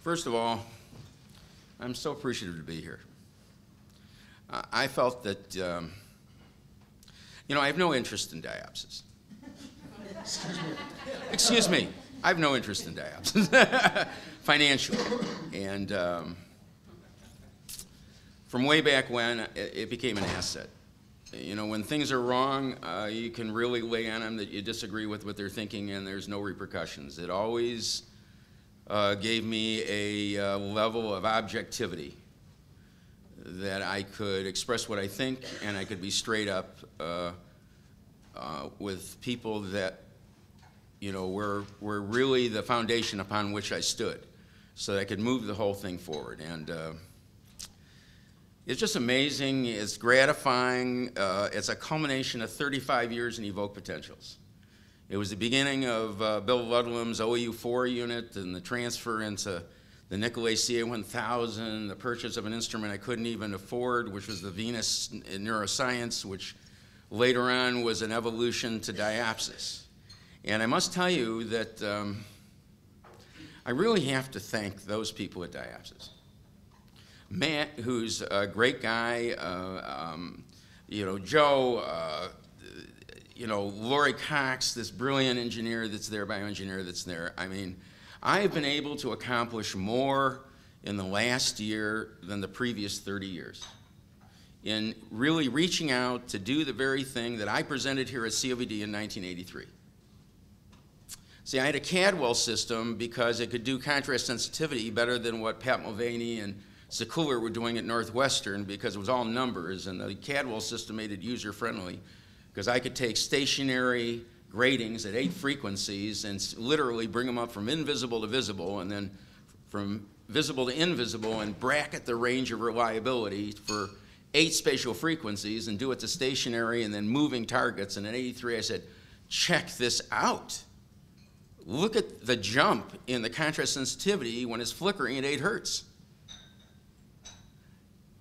First of all, I'm so appreciative to be here. I felt that, I have no interest in diopsis. Excuse me. I have no interest in diopsis, financially. And from way back when, it became an asset. You know, when things are wrong, you can really lay on them that you disagree with what they're thinking, and there's no repercussions. It always gave me a level of objectivity that I could express what I think, and I could be straight up with people that, you know, were really the foundation upon which I stood, so that I could move the whole thing forward. And it's just amazing. It's gratifying. It's a culmination of 35 years in Evoke Potentials. It was the beginning of Bill Ludlam's OEU4 unit and the transfer into the Nicolay CA1000, the purchase of an instrument I couldn't even afford, which was the Venus in neuroscience, which later on was an evolution to diopsis. And I must tell you that I really have to thank those people at diopsis. Matt, who's a great guy, Joe, Lori Cox, this brilliant engineer that's there, bioengineer that's there. I mean, I have been able to accomplish more in the last year than the previous 30 years in really reaching out to do the very thing that I presented here at COVD in 1983. See, I had a Cadwell system because it could do contrast sensitivity better than what Pat Mulvaney and Sekuler were doing at Northwestern, because it was all numbers, and the Cadwell system made it user-friendly because I could take stationary gratings at 8 frequencies and literally bring them up from invisible to visible, and then from visible to invisible, and bracket the range of reliability for 8 spatial frequencies and do it to stationary and then moving targets. And in 83 I said, check this out. Look at the jump in the contrast sensitivity when it's flickering at 8 hertz.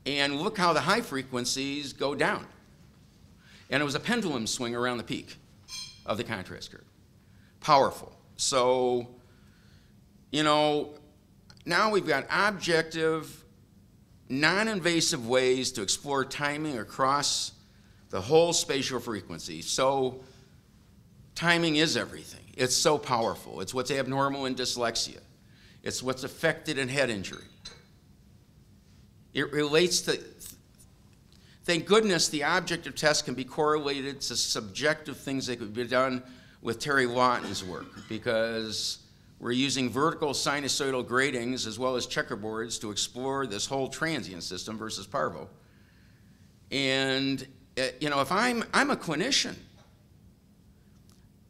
And look how the high frequencies go down. And it was a pendulum swing around the peak of the contrast curve. Powerful. So, you know, now we've got objective, non-invasive ways to explore timing across the whole spatial frequency. So timing is everything. It's so powerful. It's what's abnormal in dyslexia. It's what's affected in head injury. It relates to, thank goodness, the objective test can be correlated to subjective things that could be done with Terry Lawton's work, because we're using vertical sinusoidal gratings as well as checkerboards to explore this whole transient system versus parvo. And if I'm a clinician,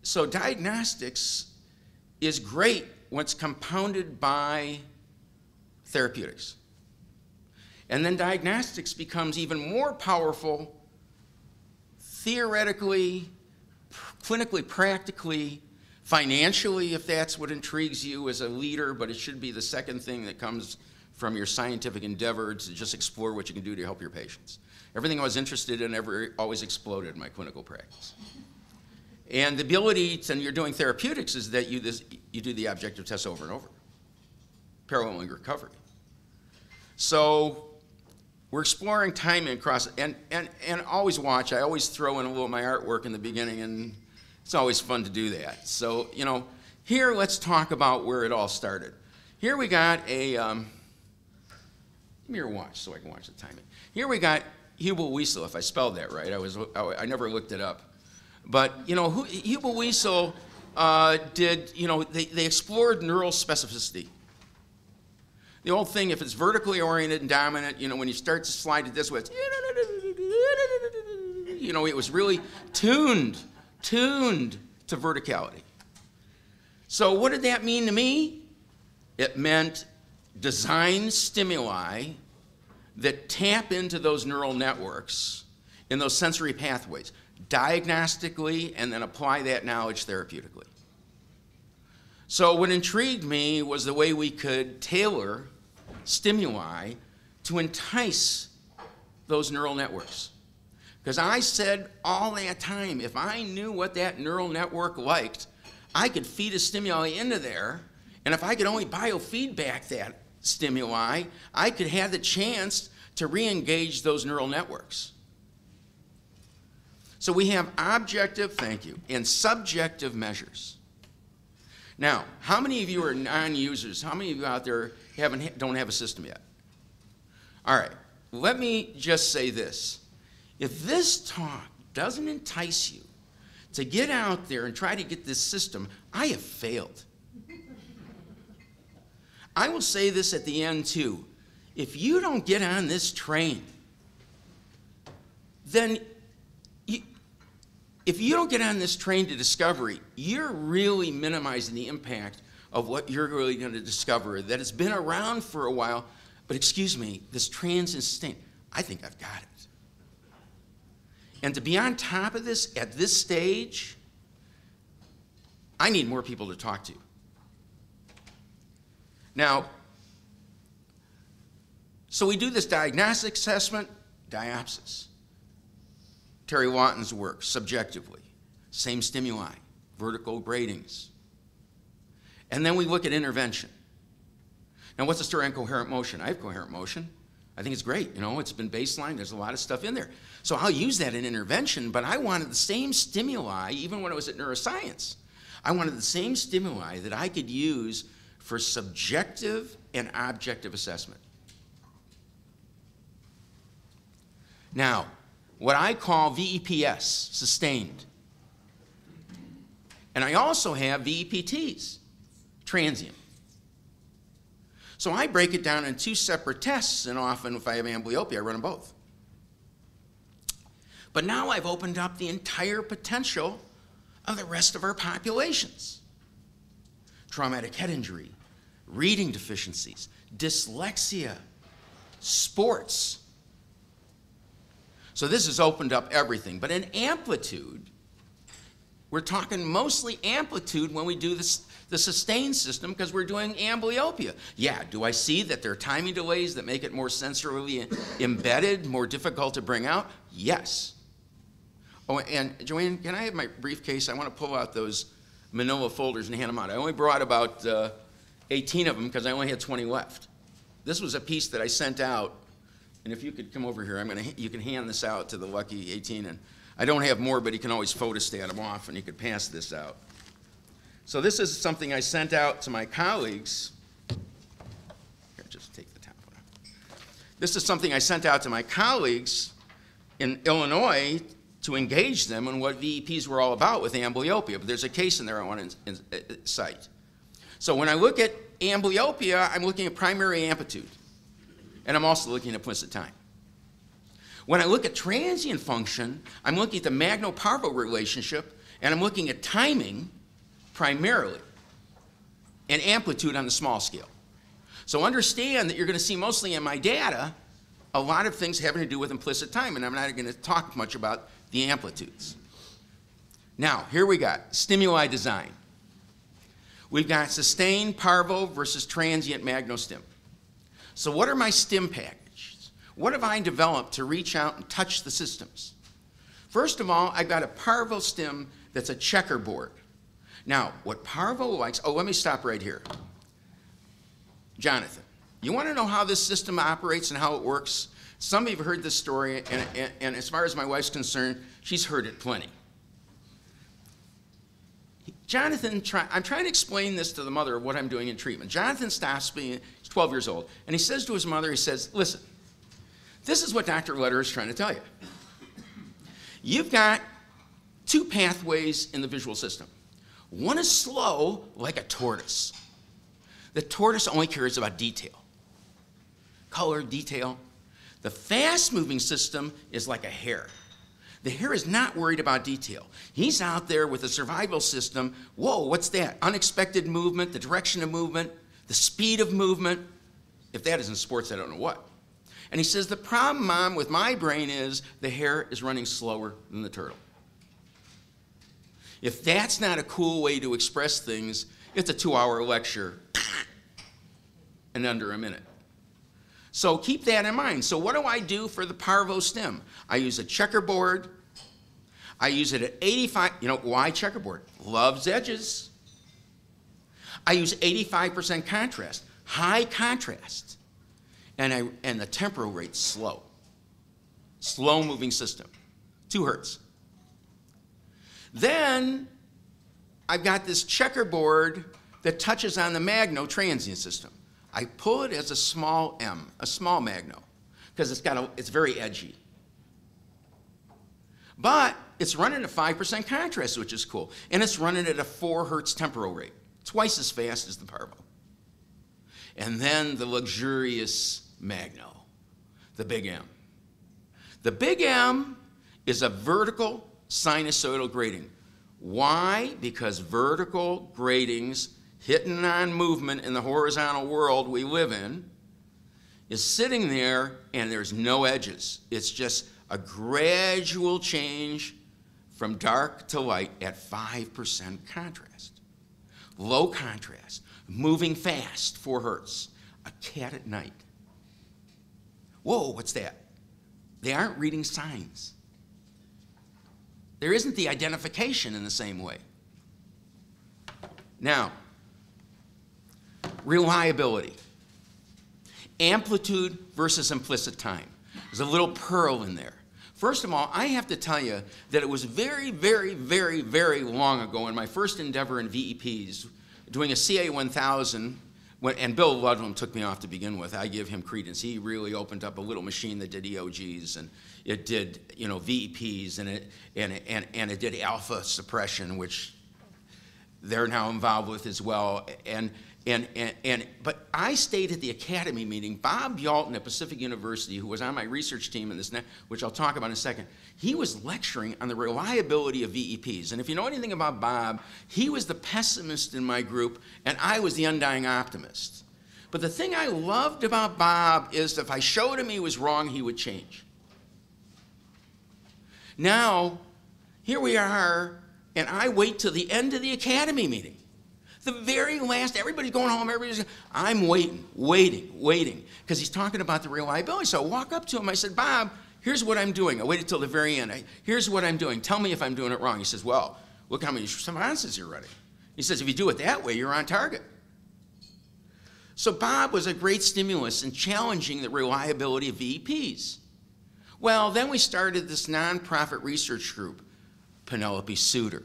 so diagnostics is great when it's compounded by therapeutics. And then diagnostics becomes even more powerful theoretically, clinically, practically, financially, if that's what intrigues you as a leader, but it should be the second thing that comes from your scientific endeavor to just explore what you can do to help your patients. Everything I was interested in always exploded in my clinical practice. And the ability to, and you're doing therapeutics, is that you do the objective test over and over, paralleling recovery. So we're exploring timing across, and always watch, I always throw in a little of my artwork in the beginning, and it's always fun to do that. So, here let's talk about where it all started. Here we got a, give me your watch so I can watch the timing. Here we got Hubel-Wiesel, if I spelled that right. I never looked it up. But, Hubel-Wiesel did, they explored neural specificity. The old thing, if it's vertically oriented and dominant, when you start to slide it this way, it's, it was really tuned to verticality. So what did that mean to me? It meant design stimuli that tap into those neural networks in those sensory pathways, diagnostically, and then apply that knowledge therapeutically. So what intrigued me was the way we could tailor stimuli to entice those neural networks. Because I said all that time, if I knew what that neural network liked, I could feed a stimuli into there, And if I could only biofeedback that stimuli, I could have the chance to re-engage those neural networks. So we have objective, thank you, and subjective measures. Now, how many of you are non-users? How many of you out there don't have a system yet? All right, let me just say this. If this talk doesn't entice you to get out there and try to get this system, I have failed. I will say this at the end too. If you don't get on this train, then if you don't get on this train to discovery, you're really minimizing the impact of what you're really going to discover that has been around for a while. But excuse me, this transient sustain, I think I've got it. And to be on top of this at this stage, I need more people to talk to. Now, so we do this diagnostic assessment, diopsis. Terry Watton's work, subjectively. Same stimuli, vertical gratings. And then we look at intervention. Now, what's the story on coherent motion? I have coherent motion. I think it's great. You know, it's been baseline. There's a lot of stuff in there. So I'll use that in intervention, but I wanted the same stimuli, even when I was at neuroscience. I wanted the same stimuli that I could use for subjective and objective assessment. Now, what I call VEPS, sustained. And I also have VEPTs, transient. So I break it down in two separate tests, and often if I have amblyopia, I run them both. But now I've opened up the entire potential of the rest of our populations. Traumatic head injury, reading deficiencies, dyslexia, sports. So this has opened up everything. But in amplitude, we're talking mostly amplitude when we do this, the sustained system, because we're doing amblyopia. Yeah, do I see that there are timing delays that make it more sensorily embedded, more difficult to bring out? Yes. Oh, and Joanne, can I have my briefcase? I want to pull out those manila folders and hand them out. I only brought about 18 of them because I only had 20 left. This was a piece that I sent out. And if you could come over here, you can hand this out to the lucky 18. And I don't have more, but you can always photostat them off, and you could pass this out. So this is something I sent out to my colleagues. Here, just take the top one out. This is something I sent out to my colleagues in Illinois to engage them on what VEPs were all about with amblyopia. But there's a case in there I want to cite. So when I look at amblyopia, I'm looking at primary amplitude. And I'm also looking at implicit time. When I look at transient function, I'm looking at the magno-parvo relationship, and I'm looking at timing primarily, and amplitude on the small scale. So understand that you're going to see mostly in my data a lot of things having to do with implicit time, and I'm not going to talk much about the amplitudes. Now, here we got stimuli design. We've got sustained parvo versus transient magnostim. So what are my stim packages? What have I developed to reach out and touch the systems? First of all, I've got a parvo stim that's a checkerboard. Now, what parvo likes, oh, let me stop right here. Jonathan, you want to know how this system operates and how it works? Some of you have heard this story, and as far as my wife's concerned, she's heard it plenty. Jonathan, I'm trying to explain this to the mother of what I'm doing in treatment. Jonathan stops being, he's 12 years old, and he says to his mother, he says, listen, this is what Dr. Lederer is trying to tell you. You've got two pathways in the visual system. One is slow, like a tortoise. The tortoise only cares about detail, color, detail. The fast-moving system is like a hare. The hare is not worried about detail. He's out there with a survival system. Whoa, what's that? Unexpected movement, the direction of movement, the speed of movement. If that isn't sports, I don't know what. And he says, the problem, Mom, with my brain is the hare is running slower than the turtle. If that's not a cool way to express things, it's a 2-hour lecture in under a minute. So keep that in mind. So what do I do for the parvo stim? I use a checkerboard. I use it at 85. You know, why checkerboard? Loves edges. I use 85% contrast, high contrast, and the temporal rate's slow. Slow moving system, 2 hertz. Then I've got this checkerboard that touches on the magno transient system. I pull it as a small m, a small magno, because it's very edgy. But it's running at 5% contrast, which is cool. And it's running at a 4 hertz temporal rate, twice as fast as the Parvo. And then the luxurious magno, the big M. The big M is a vertical sinusoidal grating. Why? Because vertical gratings hitting on movement in the horizontal world we live in is sitting there and there's no edges. It's just a gradual change from dark to light at 5% contrast. Low contrast, moving fast, 4 hertz. A cat at night. Whoa, what's that? They aren't reading signs. There isn't the identification in the same way. Now, reliability. Amplitude versus implicit time. There's a little pearl in there. First of all, I have to tell you that it was very, very, very, very long ago in my first endeavor in VEPs, doing a CA1000, and Bill Ludlam took me off to begin with. I give him credence. He really opened up a little machine that did EOGs, and it did, VEPs, and it did alpha suppression, which they're now involved with as well. But I stayed at the Academy meeting. Bob Yalton at Pacific University, who was on my research team in this, which I'll talk about in a second, he was lecturing on the reliability of VEPs. And if you know anything about Bob, he was the pessimist in my group, and I was the undying optimist. But the thing I loved about Bob is that if I showed him he was wrong, he would change. Now, here we are, and I wait till the end of the Academy meeting. The very last, everybody's going home, I'm waiting, because he's talking about the reliability. So I walk up to him, I said, Bob, here's what I'm doing. I waited till the very end. Here's what I'm doing. Tell me if I'm doing it wrong. He says, well, look how many responses you're running. He says, if you do it that way, you're on target. So Bob was a great stimulus in challenging the reliability of VEPs. Well, then we started this nonprofit research group, Penelope Suter,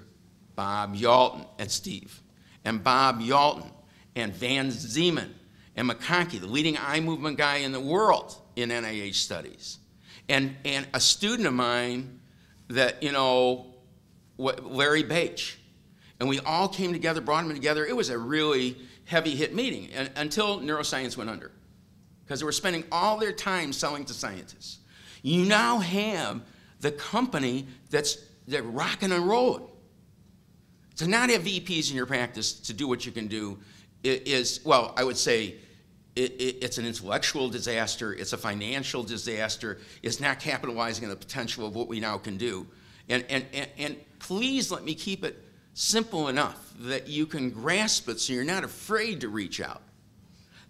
Bob Yalton, and Steve. And Bob Yalton, and Van Zeeman, and McConkey, the leading eye movement guy in the world in NIH studies. And a student of mine that, Larry Bache. And we all came together, brought them together. It was a really heavy hit meeting until neuroscience went under, because they were spending all their time selling to scientists. You now have the company that's rocking and rolling. To not have VEPs in your practice to do what you can do is, well, I would say it's an intellectual disaster, it's a financial disaster, it's not capitalizing on the potential of what we now can do. And please let me keep it simple enough that you can grasp it so you're not afraid to reach out.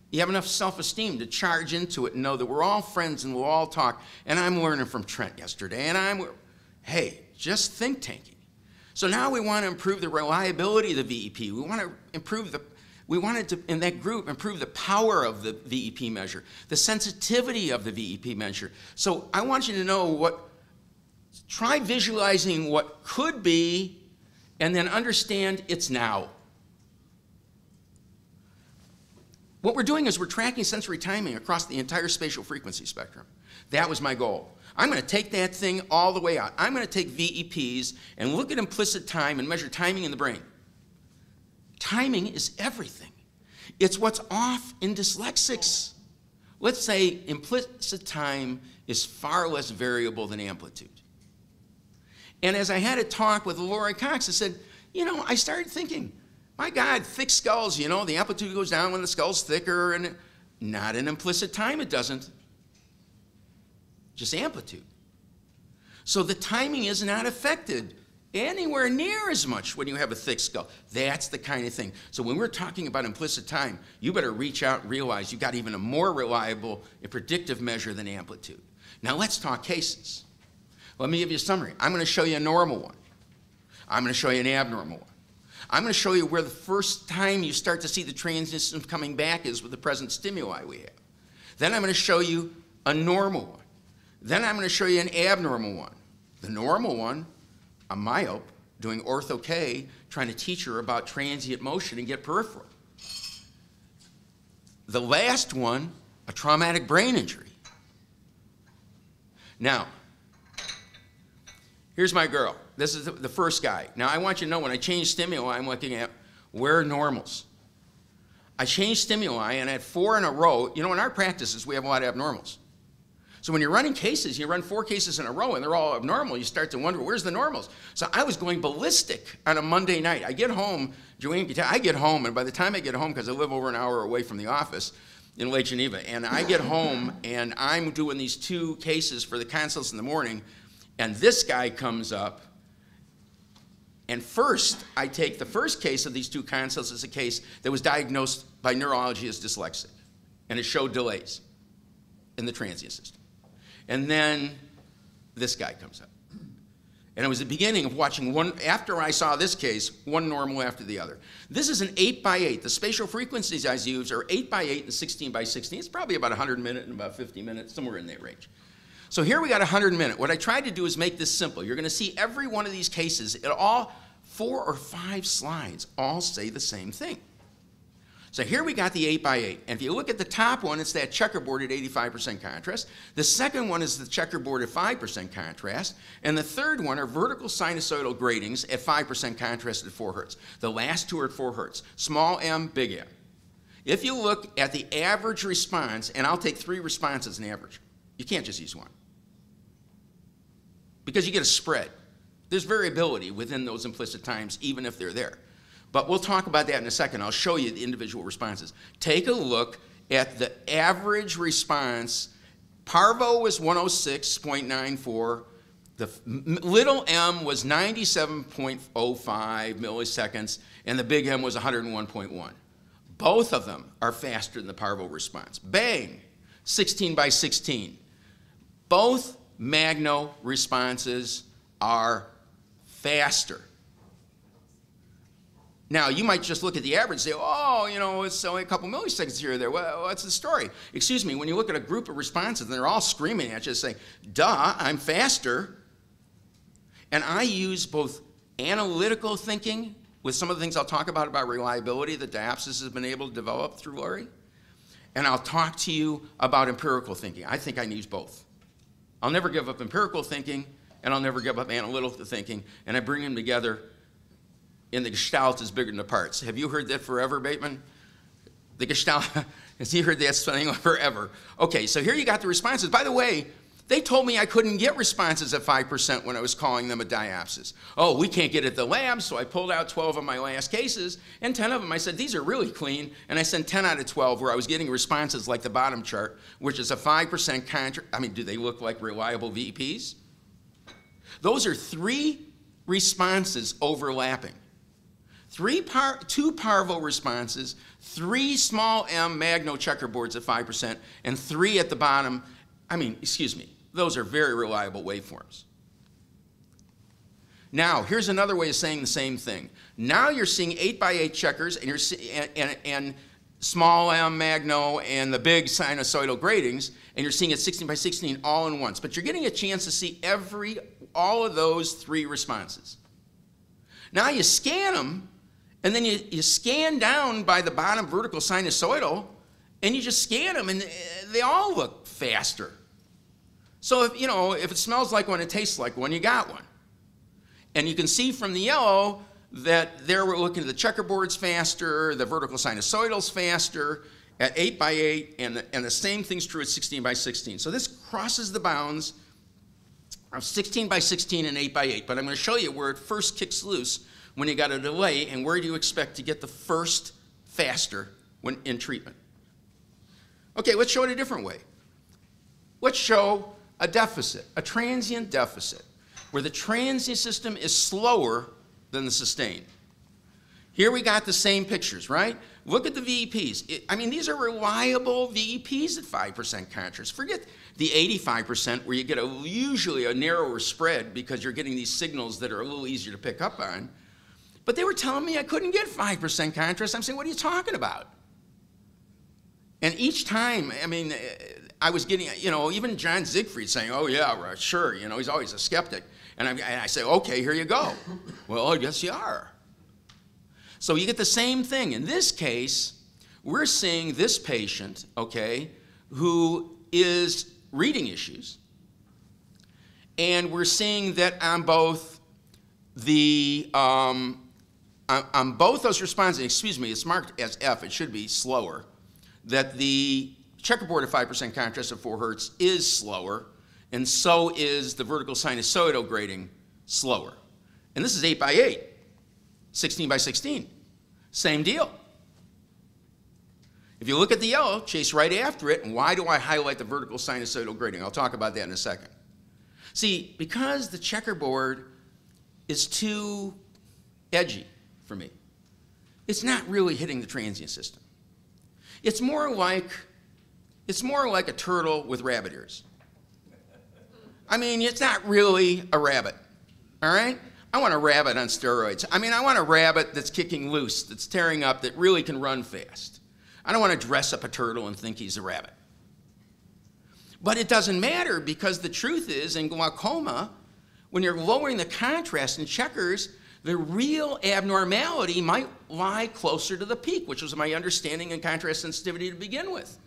You have enough self-esteem to charge into it and know that we're all friends and we'll all talk. And I'm learning from Trent yesterday, and hey, just think tanking. So now we want to improve the reliability of the VEP. We want to in that group, improve the power of the VEP measure, the sensitivity of the VEP measure. So I want you to know try visualizing what could be, and then understand it's now. What we're doing is we're tracking sensory timing across the entire spatial frequency spectrum. That was my goal. I'm going to take that thing all the way out. I'm going to take VEPs and look at implicit time and measure timing in the brain. Timing is everything. It's what's off in dyslexics. Let's say implicit time is far less variable than amplitude. And as I had a talk with Lori Cox, I said, I started thinking, my God, thick skulls, the amplitude goes down when the skull's thicker, and not in implicit time it doesn't. Just amplitude. So the timing is not affected anywhere near as much when you have a thick skull. That's the kind of thing. So when we're talking about implicit time, you better reach out and realize you've got even a more reliable and predictive measure than amplitude. Now let's talk cases. Let me give you a summary. I'm going to show you a normal one. I'm going to show you an abnormal one. I'm going to show you where the first time you start to see the transient systems coming back is with the present stimuli we have. Then I'm going to show you a normal one. Then I'm going to show you an abnormal one. The normal one, a myope, doing ortho K, trying to teach her about transient motion and get peripheral. The last one, a traumatic brain injury. Now, here's my girl. This is the first guy. Now, I want you to know when I change stimuli, I'm looking at where are normals. I changed stimuli, and I had 4 in a row. You know, in our practices, we have a lot of abnormals. So when you're running cases, you run 4 cases in a row, and they're all abnormal. You start to wonder, where's the normals? So I was going ballistic on a Monday night. I get home, Joanne can tell, I get home, and by the time I get home, because I live over an hour away from the office in Lake Geneva, and I get home, and I'm doing these 2 cases for the consults in the morning, and this guy comes up, and first, I take the first case of these 2 consults as a case that was diagnosed by neurology as dyslexic, and it showed delays in the transient system. And then this guy comes up. And it was the beginning of watching one, after I saw this case, one normal after the other. This is an 8x8. The spatial frequencies I use are 8x8 and 16x16. It's probably about 100 minutes and about 50 minutes, somewhere in that range. So here we got 100 minutes. What I tried to do is make this simple. You're going to see every one of these cases, it all 4 or 5 slides all say the same thing. So here we got the 8x8. And if you look at the top one, it's that checkerboard at 85% contrast. The second one is the checkerboard at 5% contrast. And the third one are vertical sinusoidal gratings at 5% contrast at 4 hertz. The last 2 are at 4 hertz. Small m, big M. If you look at the average response, and I'll take 3 responses an average. You can't just use 1. Because you get a spread. There's variability within those implicit times, even if they're there. But we'll talk about that in a second. I'll show you the individual responses. Take a look at the average response. Parvo was 106.94. The little m was 97.05 milliseconds, and the big M was 101.1. Both of them are faster than the Parvo response. Bang, 16x16. Both Magno responses are faster. Now, you might just look at the average and say, oh, you know, it's only a couple milliseconds here or there. Well, what's the story? Excuse me, when you look at a group of responses and they're all screaming at you saying, duh, I'm faster. And I use both analytical thinking with some of the things I'll talk about reliability that diapsis has been able to develop through Lori. And I'll talk to you about empirical thinking. I think I use both. I'll never give up empirical thinking, and I'll never give up analytical thinking, and I bring them together in the gestalt is bigger than the parts. Have you heard that forever, Bateman? The gestalt, has he heard that saying forever? Okay, so here you got the responses. By the way, they told me I couldn't get responses at 5% when I was calling them a diapsis. Oh, we can't get it at the lab, so I pulled out 12 of my last cases, and 10 of them I said, these are really clean, and I sent 10 out of 12 where I was getting responses like the bottom chart, which is a 5% contrast. I mean, do they look like reliable VEPs? Those are 3 responses overlapping. 2 Parvo responses, 3 small m Magno checkerboards at 5%, and 3 at the bottom. I mean, excuse me, those are very reliable waveforms. Now, here's another way of saying the same thing. Now you're seeing 8x8 checkers, and you're and small m Magno and the big sinusoidal gratings, and you're seeing it 16x16 all in once. But you're getting a chance to see all of those 3 responses. Now you scan them, and then you scan down by the bottom vertical sinusoidal, and you just scan them, and they all look faster. So if it smells like one, it tastes like one, you got one. And you can see from the yellow that there we're looking at the checkerboards faster, the vertical sinusoidals faster at 8x8, and the same thing's true at 16x16. So this crosses the bounds of 16x16 and 8x8, but I'm going to show you where it first kicks loose when you got a delay, and where do you expect to get the first faster when in treatment. Okay, let's show it a different way. Let's show a deficit, a transient deficit, where the transient system is slower than the sustained. Here we got the same pictures, right? Look at the VEPs. I mean, these are reliable VEPs at 5% contrast. Forget the 85% where you get usually a narrower spread because you're getting these signals that are a little easier to pick up on. But they were telling me I couldn't get 5% contrast. I'm saying, what are you talking about? And each time, I mean, I was getting, you know, even John Siegfried saying, oh, yeah, sure, you know, he's always a skeptic. And I say, okay, here you go. Well, I guess you are. So you get the same thing. In this case, we're seeing this patient, okay, who is reading issues. And we're seeing that on both the, on both those responses, excuse me, it's marked as F, it should be slower, that the checkerboard at 5% contrast at 4 hertz is slower, and so is the vertical sinusoidal grading slower. And this is 8 by 8, 16 by 16. Same deal. If you look at the yellow, chase right after it, and why do I highlight the vertical sinusoidal grading? I'll talk about that in a second. See, because the checkerboard is too edgy for me, it's not really hitting the transient system. It's more like a turtle with rabbit ears. I mean, it's not really a rabbit, all right? I want a rabbit on steroids. I mean, I want a rabbit that's kicking loose, that's tearing up, that really can run fast. I don't want to dress up a turtle and think he's a rabbit. But it doesn't matter, because the truth is, in glaucoma, when you're lowering the contrast in checkers, the real abnormality might lie closer to the peak, which was my understanding in contrast sensitivity to begin with.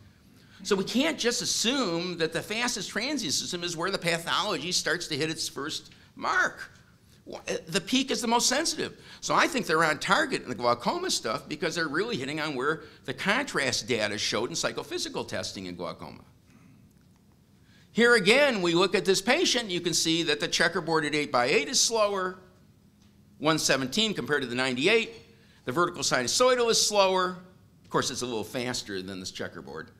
So we can't just assume that the fastest transient system is where the pathology starts to hit its first mark. The peak is the most sensitive. So I think they're on target in the glaucoma stuff because they're really hitting on where the contrast data showed in psychophysical testing in glaucoma. Here again, we look at this patient, you can see that the checkerboard at 8 by 8 is slower, 117 compared to the 98. The vertical sinusoidal is slower. Of course, it's a little faster than this checkerboard.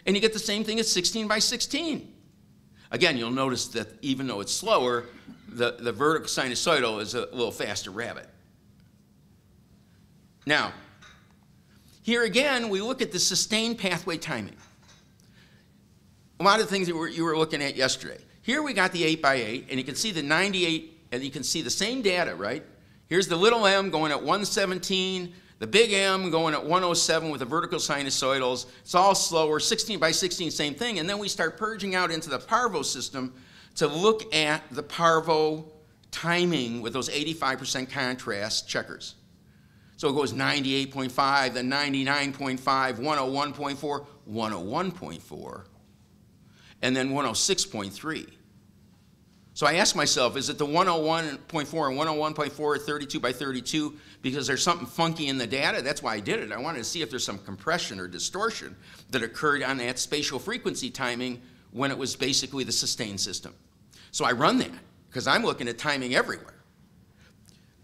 And you get the same thing at 16 by 16. Again, you'll notice that even though it's slower, the vertical sinusoidal is a little faster rabbit. Now, here again, we look at the sustained pathway timing. A lot of things you were looking at yesterday. Here we got the 8 by 8, and you can see the 98, and you can see the same data, right? Here's the little m going at 117, the big M going at 107 with the vertical sinusoidals. It's all slower, 16 by 16, same thing. And then we start purging out into the parvo system to look at the parvo timing with those 85% contrast checkers. So it goes 98.5, then 99.5, 101.4, 101.4, and then 106.3. So I asked myself, is it the 101.4 and 101.4 at 32 by 32 because there's something funky in the data? That's why I did it. I wanted to see if there's some compression or distortion that occurred on that spatial frequency timing when it was basically the sustained system. So I run that because I'm looking at timing everywhere.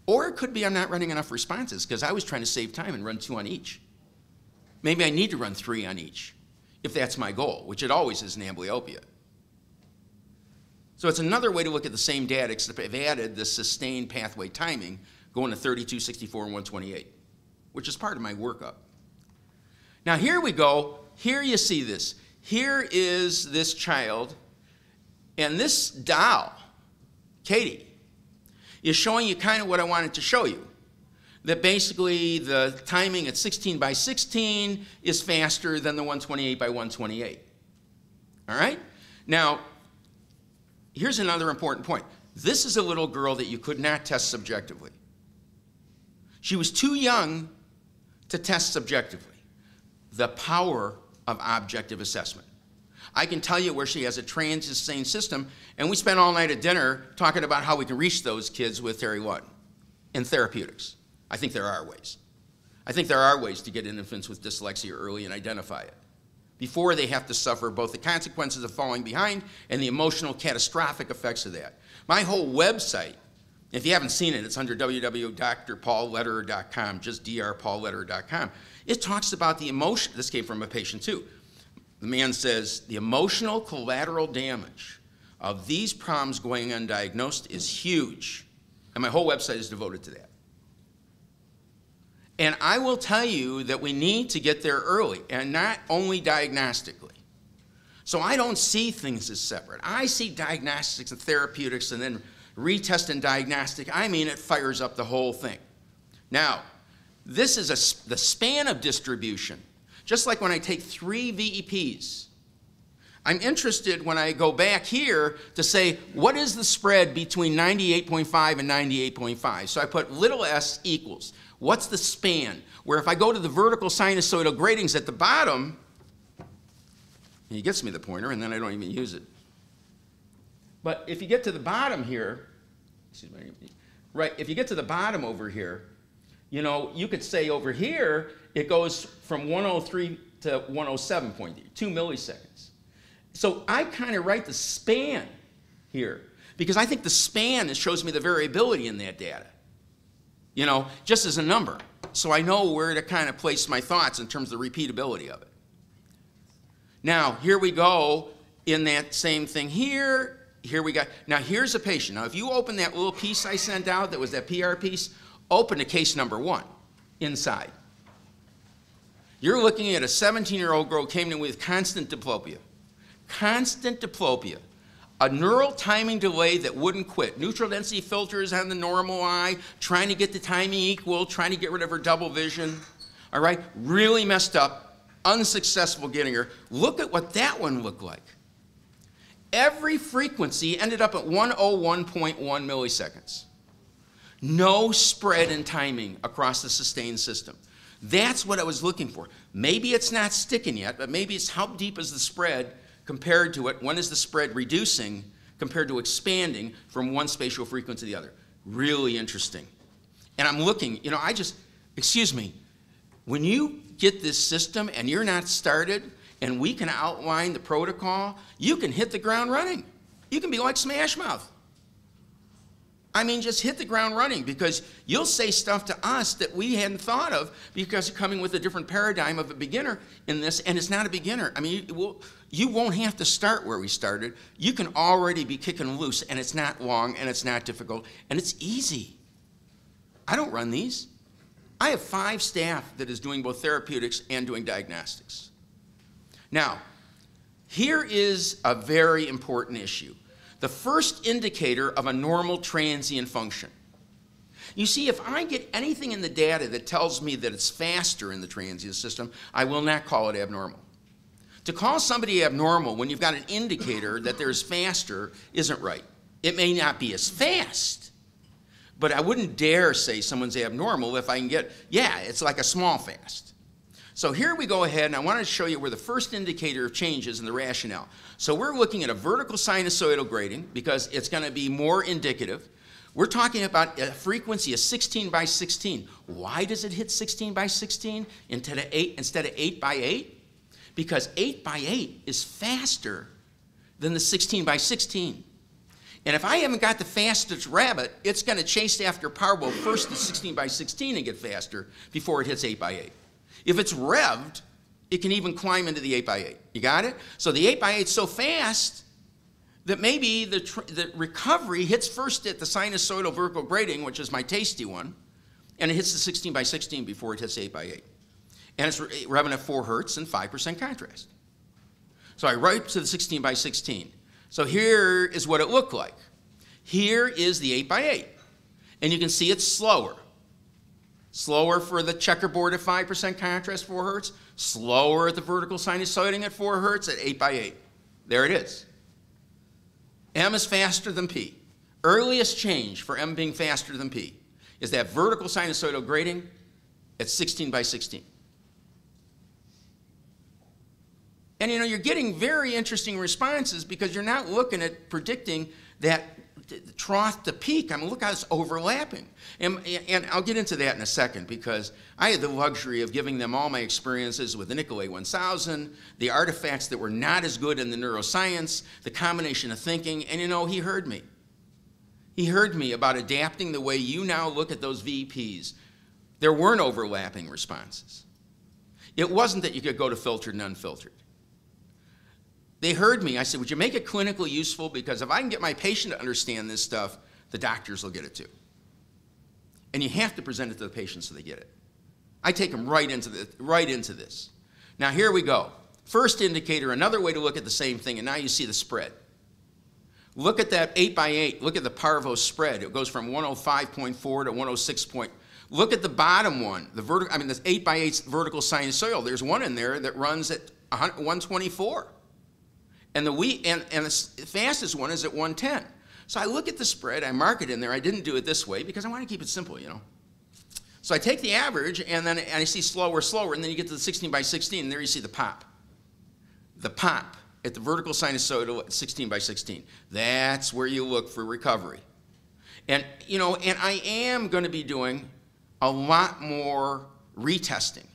Or it could be I'm not running enough responses because I was trying to save time and run 2 on each. Maybe I need to run 3 on each if that's my goal, which it always is in amblyopia. So it's another way to look at the same data, except I've added the sustained pathway timing going to 32, 64, and 128, which is part of my workup. Now here we go. Here you see this. Here is this child, and this doll, Katie, is showing you kind of what I wanted to show you. That basically the timing at 16 by 16 is faster than the 128 by 128. All right? Now, here's another important point. This is a little girl that you could not test subjectively. She was too young to test subjectively. The power of objective assessment. I can tell you where she has a transient system, and we spent all night at dinner talking about how we can reach those kids with TERI-1 and therapeutics. I think there are ways. I think there are ways to get infants with dyslexia early and identify it before they have to suffer both the consequences of falling behind and the emotional catastrophic effects of that. My whole website, if you haven't seen it, it's under www.drpaullederer.com, just drpaullederer.com. It talks about the emotion. This came from a patient too. The man says, the emotional collateral damage of these problems going undiagnosed is huge. And my whole website is devoted to that. And I will tell you that we need to get there early, and not only diagnostically. So I don't see things as separate. I see diagnostics and therapeutics and then retest and diagnostic, I mean it fires up the whole thing. Now, this is the span of distribution. Just like when I take 3 VEPs, I'm interested when I go back here to say, what is the spread between 98.5 and 98.5? So I put little s equals. What's the span? Where if I go to the vertical sinusoidal gratings at the bottom, he gets me the pointer, and then I don't even use it. But if you get to the bottom here, right, if you get to the bottom over here, you know, you could say over here, it goes from 103 to 107.2 milliseconds. So I kind of write the span here because I think the span shows me the variability in that data, you know, just as a number. So I know where to kind of place my thoughts in terms of the repeatability of it. Now, here we go in that same thing here. Here we got, now here's a patient. Now, if you open that little piece I sent out that was that PR piece, open to case number 1 inside. You're looking at a 17-year-old girl came in with constant diplopia. Constant diplopia. A neural timing delay that wouldn't quit. Neutral density filters on the normal eye, trying to get the timing equal, trying to get rid of her double vision. All right? Really messed up, unsuccessful getting her. Look at what that one looked like. Every frequency ended up at 101.1 milliseconds. No spread in timing across the sustained system. That's what I was looking for. Maybe it's not sticking yet, but maybe it's how deep is the spread compared to it. When is the spread reducing compared to expanding from one spatial frequency to the other? Really interesting. And I'm looking, you know, excuse me, when you get this system and you're not started and we can outline the protocol, you can hit the ground running. You can be like Smash Mouth. I mean, just hit the ground running because you'll say stuff to us that we hadn't thought of because you're coming with a different paradigm of a beginner in this, and it's not a beginner. I mean, you won't have to start where we started. You can already be kicking loose, and it's not long, and it's not difficult, and it's easy. I don't run these. I have 5 staff that is doing both therapeutics and doing diagnostics. Now, here is a very important issue. The first indicator of a normal transient function. You see, if I get anything in the data that tells me that it's faster in the transient system, I will not call it abnormal. To call somebody abnormal when you've got an indicator that there's faster isn't right. It may not be as fast, but I wouldn't dare say someone's abnormal if I can get, yeah, it's like a small fast. So here we go ahead, and I want to show you where the first indicator of change is in the rationale. So we're looking at a vertical sinusoidal grading because it's going to be more indicative. We're talking about a frequency of 16 by 16. Why does it hit 16 by 16 instead of 8 by 8? Because 8 by 8 is faster than the 16 by 16. And if I haven't got the fastest rabbit, it's going to chase after Powerball first to 16 by 16 and get faster before it hits 8 by 8. If it's revved, it can even climb into the 8 by 8. You got it? So the 8 by 8 is so fast that maybe the recovery hits first at the sinusoidal vertical grading, which is my tasty one, and it hits the 16 by 16 before it hits 8 by 8. And it's revving at 4 hertz and 5% contrast. So I write to the 16 by 16. So here is what it looked like. Here is the 8 by 8. And you can see it's slower. Slower for the checkerboard at 5% contrast, 4 hertz. Slower at the vertical sinusoiding at 4 hertz at 8 by 8. There it is. M is faster than P. Earliest change for M being faster than P is that vertical sinusoidal grading at 16 by 16. And you know, you're getting very interesting responses because you're not looking at predicting that trough to peak. I mean, look how it's overlapping. And I'll get into that in a second because I had the luxury of giving them all my experiences with the Nicolay 1000, the artifacts that were not as good in the neuroscience, the combination of thinking, and you know, he heard me. He heard me about adapting the way you now look at those VPs. There weren't overlapping responses. It wasn't that you could go to filtered and unfiltered. They heard me. I said, would you make it clinically useful? Because if I can get my patient to understand this stuff, the doctors will get it too. And you have to present it to the patient so they get it. I take them right into this. Now here we go. First indicator, another way to look at the same thing, and now you see the spread. Look at that 8x8. Look at the Parvo spread. It goes from 105.4 to 106. Look at the bottom one, the 8x8 vertical sinusoidal. There's one in there that runs at 124. And the fastest one is at 110. So I look at the spread, I mark it in there. I didn't do it this way because I want to keep it simple, you know. So I take the average, and then I see slower, and then you get to the 16x16, and there you see the pop. The pop at the vertical sinusoidal at 16x16. That's where you look for recovery. And, you know, and I am going to be doing a lot more retesting.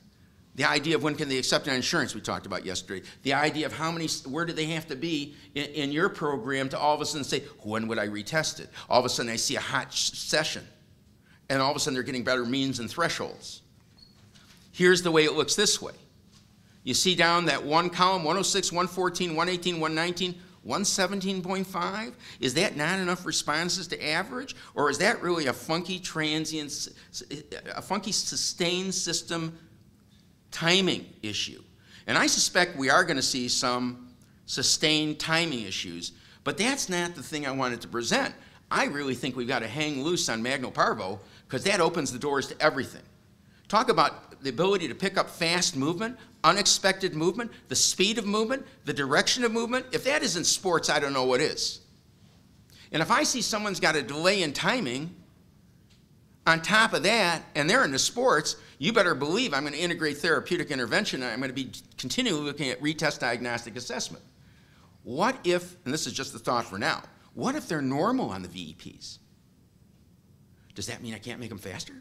The idea of when can they accept an insurance we talked about yesterday. The idea of where do they have to be in your program to all of a sudden say, when would I retest it? All of a sudden I see a hot session. And all of a sudden they're getting better means and thresholds. Here's the way it looks this way. You see down that one column, 106, 114, 118, 119, 117.5? Is that not enough responses to average? Or is that really a funky transient, a funky sustained system timing issue? And I suspect we are going to see some sustained timing issues, but that's not the thing I wanted to present. I really think we've got to hang loose on Magno Parvo because that opens the doors to everything. Talk about the ability to pick up fast movement, unexpected movement, the speed of movement, the direction of movement. If that isn't sports, I don't know what is. And if I see someone's got a delay in timing on top of that, and they're into sports, you better believe I'm going to integrate therapeutic intervention, and I'm going to be continually looking at retest diagnostic assessment. What if, and this is just the thought for now, what if they're normal on the VEPs? Does that mean I can't make them faster?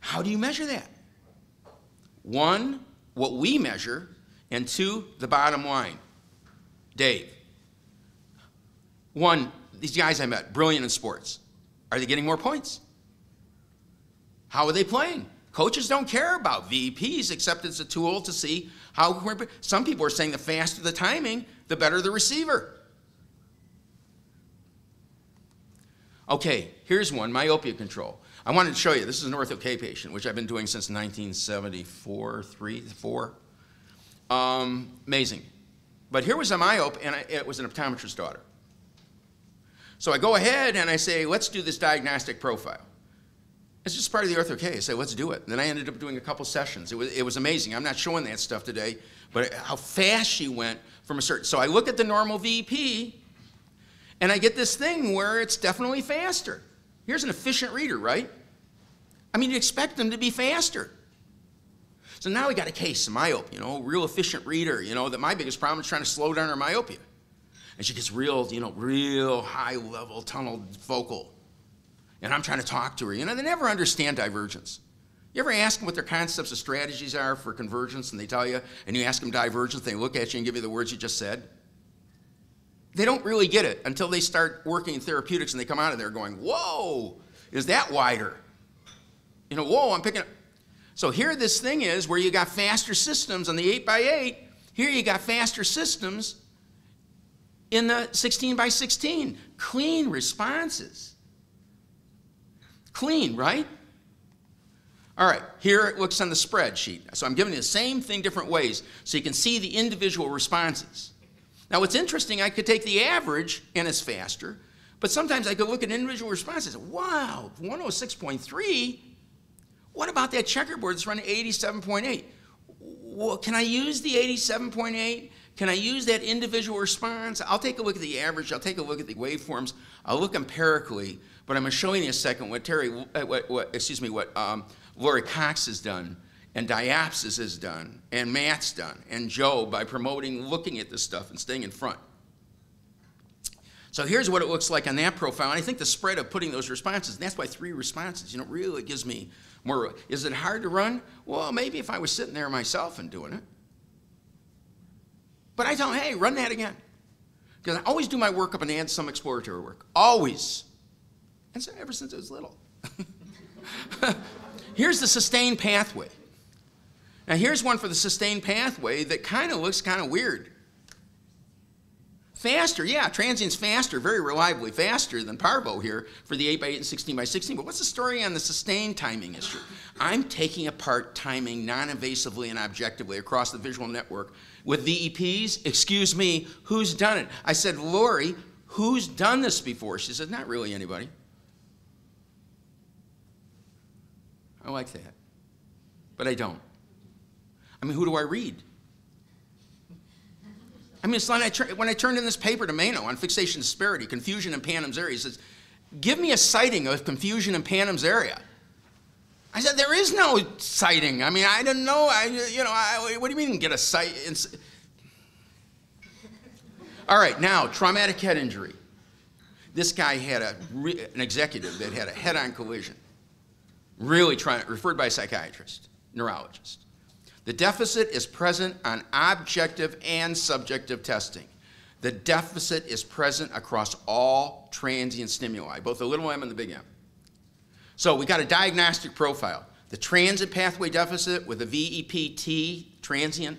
How do you measure that? One, what we measure, and two, the bottom line. Dave. One, these guys I met, brilliant in sports. Are they getting more points? How are they playing? Coaches don't care about VEPs except it's a tool to see how, some people are saying the faster the timing, the better the receiver. Okay, here's one, myopia control. I wanted to show you, this is an ortho-K patient, which I've been doing since 1974, 4. Amazing. But here was a myope, and it was an optometrist's daughter. So I go ahead and I say, let's do this diagnostic profile. It's just part of the ortho-K. I say, let's do it. And then I ended up doing a couple sessions. It was amazing. I'm not showing that stuff today, but how fast she went from a certain, so I look at the normal VP, and I get this thing where it's definitely faster. Here's an efficient reader, right? I mean, you expect them to be faster. So now we got a case of myopia, you know, real efficient reader, you know, that my biggest problem is trying to slow down her myopia. And she gets real, you know, real high level tunnel focal. And I'm trying to talk to her, you know, they never understand divergence. You ever ask them what their concepts of strategies are for convergence and they tell you, and you ask them divergence, they look at you and give you the words you just said? They don't really get it until they start working in therapeutics and they come out of there going, whoa, is that wider? You know, whoa, I'm picking up. So here this thing is where you got faster systems on the 8x8. Here you got faster systems in the 16x16. Clean responses. Clean, right? All right, here it looks on the spreadsheet. So I'm giving you the same thing different ways so you can see the individual responses. Now, what's interesting, I could take the average, and it's faster, but sometimes I could look at individual responses and say, wow, 106.3, what about that checkerboard that's running 87.8? Well, can I use the 87.8? Can I use that individual response? I'll take a look at the average. I'll take a look at the waveforms. I'll look empirically, but I'm going to show you in a second what Lori Cox has done, and Diapsis has done, and Matt's done, and Joe by promoting looking at this stuff and staying in front. So here's what it looks like on that profile, and I think the spread of putting those responses, and that's why 3 responses, you know, really gives me more. Is it hard to run? Well, maybe if I was sitting there myself and doing it. But I tell them, hey, run that again. Because I always do my workup and add some exploratory work, always. And so ever since I was little. Here's the sustained pathway. Now here's one for the sustained pathway that kind of looks kind of weird. Faster, yeah, transient's faster, very reliably faster than Parvo here for the 8x8 and 16x16. But what's the story on the sustained timing issue? I'm taking apart timing non-invasively and objectively across the visual network with VEPs. Excuse me, who's done it? I said, Lori, who's done this before? She said, not really anybody. I like that. But I don't. I mean, who do I read? I mean, it's like when I turned in this paper to Mano on fixation disparity, confusion in Pannon's area, he says, give me a citing of confusion in Pannon's area. I said, there is no citing. I mean, I don't know. What do you mean get a cite? All right, now, traumatic head injury. This guy had an executive that had a head-on collision, referred by a psychiatrist, neurologist. The deficit is present on objective and subjective testing. The deficit is present across all transient stimuli, both the little m and the big M. So we got a diagnostic profile. The transit pathway deficit with a VEPT, transient,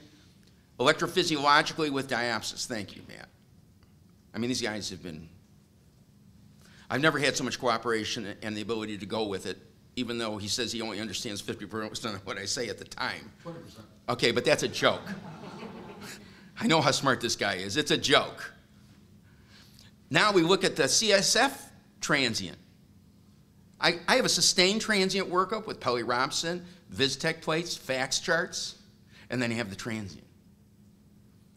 electrophysiologically with diapsis. Thank you, Matt. I mean, these guys have been, I've never had so much cooperation and the ability to go with it, even though he says he only understands 50% of what I say at the time. 20%. Okay, but that's a joke. I know how smart this guy is. It's a joke. Now we look at the CSF transient. I have a sustained transient workup with Pelly-Robson, Viztech plates, fax charts, and then you have the transient.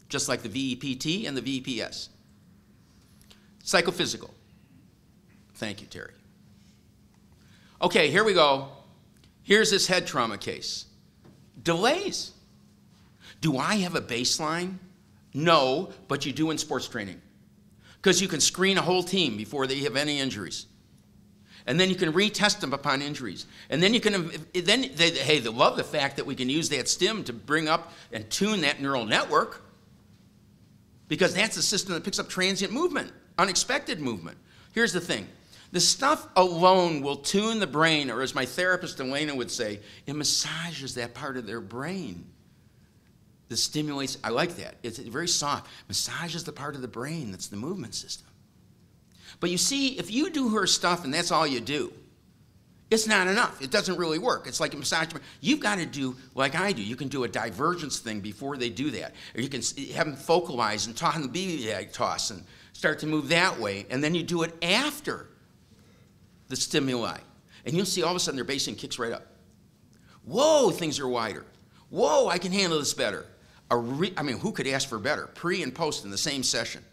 Just like the VEPT and the VEPS. Psychophysical. Thank you, Terry. Okay, here we go. Here's this head trauma case. Delays. Do I have a baseline? No, but you do in sports training. Because you can screen a whole team before they have any injuries. And then you can retest them upon injuries. And then you can, they love the fact that we can use that stim to bring up and tune that neural network. Because that's the system that picks up transient movement, unexpected movement. Here's the thing. The stuff alone will tune the brain, or as my therapist Elena would say, it massages that part of their brain. That stimulates, I like that. It's very soft. Massages the part of the brain that's the movement system. But you see, if you do her stuff and that's all you do, it's not enough. It doesn't really work. It's like a massage. You've got to do like I do. You can do a divergence thing before they do that. Or you can have them focalize and toss the BB toss and start to move that way. And then you do it after the stimuli. And you'll see all of a sudden their basing kicks right up. Whoa, things are wider. Whoa, I can handle this better. I mean, who could ask for better? Pre and post in the same session.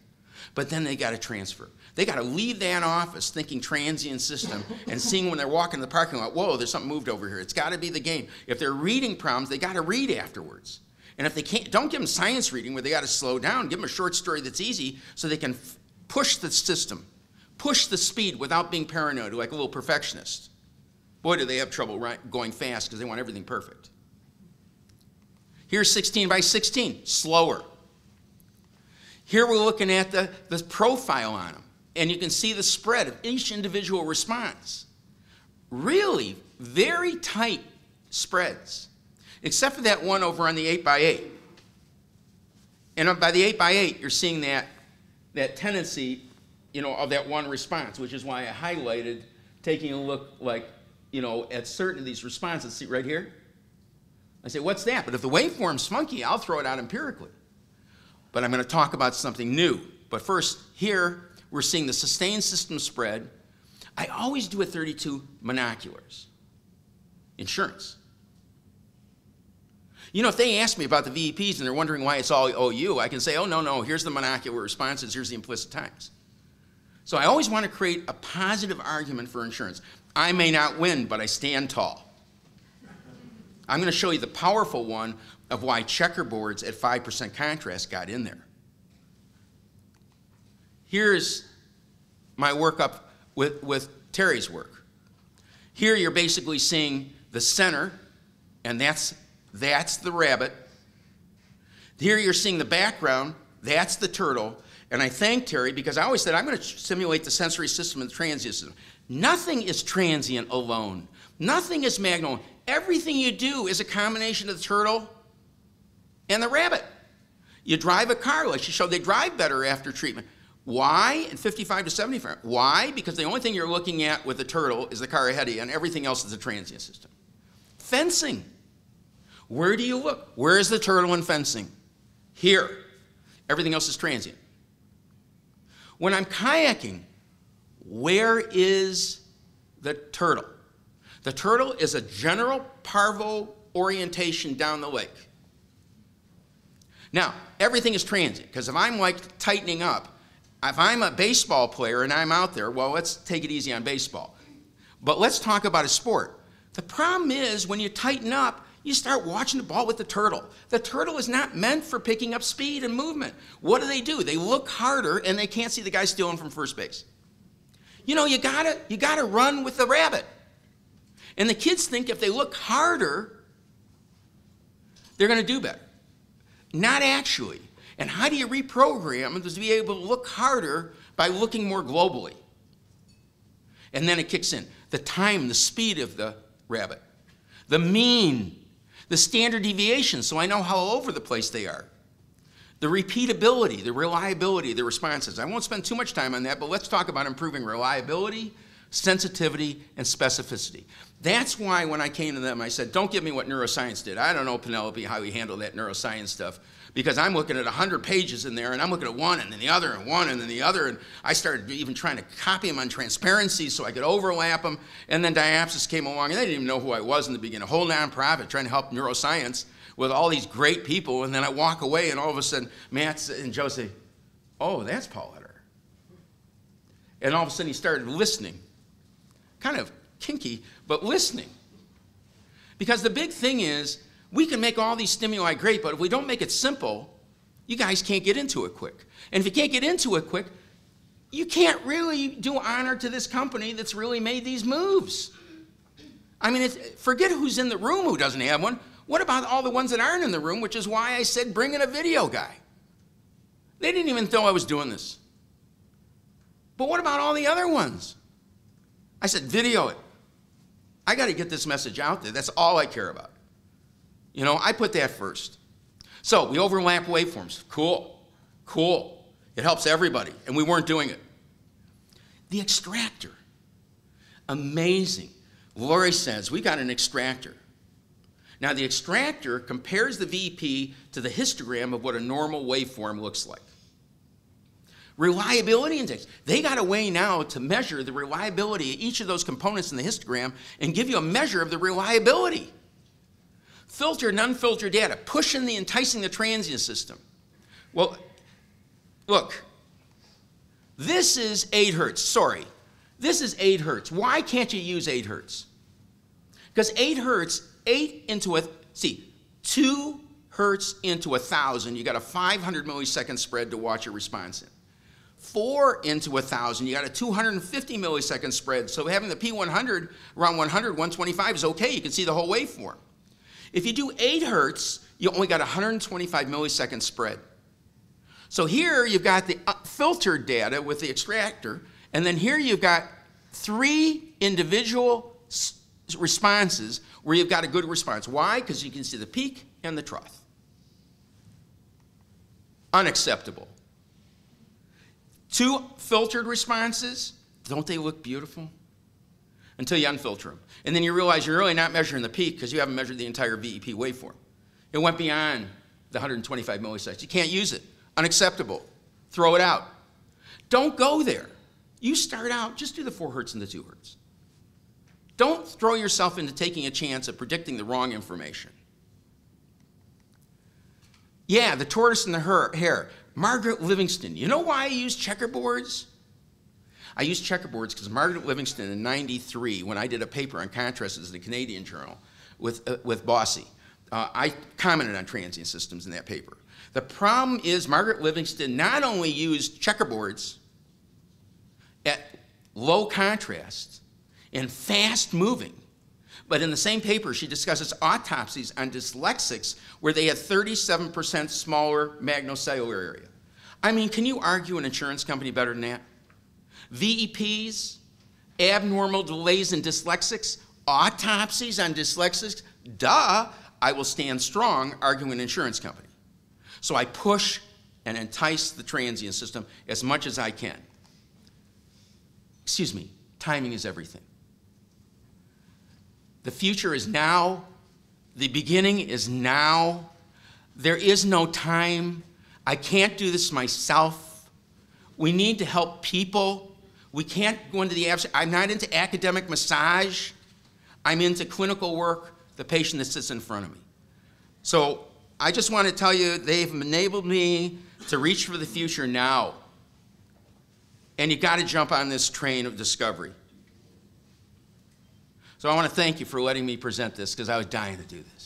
But then they got to transfer. They got to leave that office thinking transient system and seeing when they're walking in the parking lot, whoa, there's something moved over here. It's got to be the game. If they're reading problems, they got to read afterwards. And if they can't, don't give them science reading where they got to slow down. Give them a short story that's easy so they can push the system, push the speed without being paranoid, like a little perfectionist. Boy, do they have trouble going fast because they want everything perfect. Here's 16 by 16, slower. Here we're looking at the profile on them, and you can see the spread of each individual response. Really very tight spreads, except for that one over on the 8x8. And by the 8x8, you're seeing that tendency, of that one response, which is why I highlighted taking a look like, at certain of these responses. See right here? I say, what's that? But if the waveform's funky, I'll throw it out empirically. But I'm going to talk about something new. But first, here, we're seeing the sustained system spread. I always do at 32 monoculars. Insurance. If they ask me about the VEPs and they're wondering why it's all OU, I can say, oh, no, here's the monocular responses, here's the implicit times. So I always want to create a positive argument for insurance. I may not win, but I stand tall. I'm going to show you the powerful one of why checkerboards at 5% contrast got in there. Here's my workup with Terry's work. Here you're basically seeing the center, and that's the rabbit. Here you're seeing the background, that's the turtle. And I thank Terry because I always said I'm going to simulate the sensory system and the transient system. Nothing is transient alone. Nothing is magno. Everything you do is a combination of the turtle and the rabbit. You drive a car, like she showed, they drive better after treatment. Why? In 55 to 75. Why? Because the only thing you're looking at with the turtle is the car ahead of you, and everything else is a transient system. Fencing. Where do you look? Where is the turtle in fencing? Here. Everything else is transient. When I'm kayaking, where is the turtle? The turtle is a general parvo orientation down the lake. Now, everything is transient, because if I'm like tightening up, if I'm a baseball player and I'm out there, well, let's take it easy on baseball. But let's talk about a sport. The problem is when you tighten up, you start watching the ball with the turtle. The turtle is not meant for picking up speed and movement. What do? They look harder and they can't see the guy stealing from first base. You know, you gotta run with the rabbit. And the kids think if they look harder, they're gonna do better. Not actually. And how do you reprogram them to be able to look harder by looking more globally? And then it kicks in. The time, the speed of the rabbit, the mean, the standard deviation, so I know how all over the place they are. The repeatability, the reliability of the responses. I won't spend too much time on that, but let's talk about improving reliability, sensitivity, and specificity. That's why when I came to them, I said, don't give me what neuroscience did. I don't know, Penelope, how you handle that neuroscience stuff, because I'm looking at 100 pages in there, and I'm looking at one and then the other and one and then the other, and I started even trying to copy them on transparency so I could overlap them, and then diapsis came along, and they didn't even know who I was in the beginning. A whole nonprofit trying to help neuroscience with all these great people, and then I walk away, and all of a sudden, Matt and Joe say, oh, that's Paul Lederer. And all of a sudden, he started listening. Kind of kinky, but listening. Because the big thing is, we can make all these stimuli great, but if we don't make it simple, you guys can't get into it quick. And if you can't get into it quick, you can't really do honor to this company that's really made these moves. I mean, forget who's in the room who doesn't have one. What about all the ones that aren't in the room, which is why I said bring in a video guy. They didn't even know I was doing this. But what about all the other ones? I said, video it. I got to get this message out there. That's all I care about. You know, I put that first. So we overlap waveforms. Cool. Cool. It helps everybody. And we weren't doing it. The extractor. Amazing. Lori says, we got an extractor. Now, the extractor compares the VP to the histogram of what a normal waveform looks like. Reliability index. They got a way now to measure the reliability of each of those components in the histogram and give you a measure of the reliability. Filter and unfiltered data. Pushing the enticing the transient system. Well, look. This is 8 hertz. Sorry. This is 8 hertz. Why can't you use 8 hertz? Because 8 hertz, 2 hertz into 1,000, you got a 500 millisecond spread to watch your response in. 4 into 1,000, you got a 250 millisecond spread. So having the P100 around 100, 125 is okay. You can see the whole waveform. If you do 8 hertz, you only got 125 millisecond spread. So here you've got the filtered data with the extractor, and then here you've got 3 individual responses where you've got a good response. Why? Because you can see the peak and the trough. Unacceptable. 2 filtered responses, don't they look beautiful? Until you unfilter them. And then you realize you're really not measuring the peak because you haven't measured the entire VEP waveform. It went beyond the 125 milliseconds. You can't use it. Unacceptable. Throw it out. Don't go there. You start out, just do the 4 hertz and the 2 hertz. Don't throw yourself into taking a chance of predicting the wrong information. Yeah, the tortoise and the hare. Margaret Livingston. You know why I use checkerboards? I used checkerboards because Margaret Livingston in '93, when I did a paper on contrasts in the Canadian Journal with Bossy, I commented on transient systems in that paper. The problem is Margaret Livingston not only used checkerboards at low contrast and fast moving, but in the same paper she discusses autopsies on dyslexics where they had 37% smaller magnocellular area. I mean, can you argue an insurance company better than that? VEPs, abnormal delays in dyslexics, autopsies on dyslexics, duh, I will stand strong arguing an insurance company. So I push and entice the transient system as much as I can. Excuse me, timing is everything. The future is now. The beginning is now. There is no time. I can't do this myself. We need to help people. We can't go into the abstract. I'm not into academic massage. I'm into clinical work, the patient that sits in front of me. So I just want to tell you, they've enabled me to reach for the future now. And you got to jump on this train of discovery. So I want to thank you for letting me present this, because I was dying to do this.